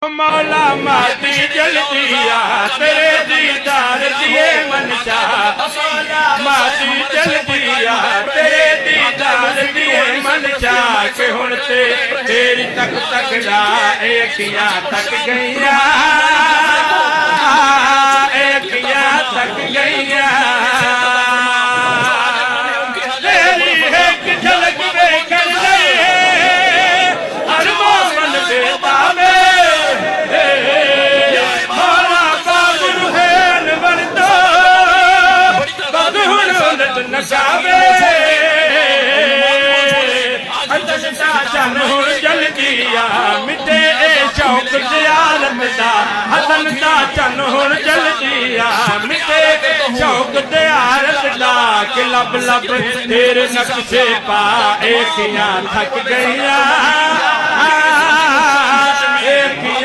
मौला माती जल्दिया तेरे दीदार दिए मनचा माती जल्दिया तेरे दीदार दिए मनचा के हुण ते तेरी तक तक जा अखियां थक गईया अखियां थक गईया तेरी एक झलक वेखण लई हर मोमन बेता में नशावे चन हुण जल्दिया मिटे शौक दयालम दा हसन दा चन हुण जल्दिया मिटे शौक दयालत दा कि लब लब तेरे नक्शे पा अखियां थक गईया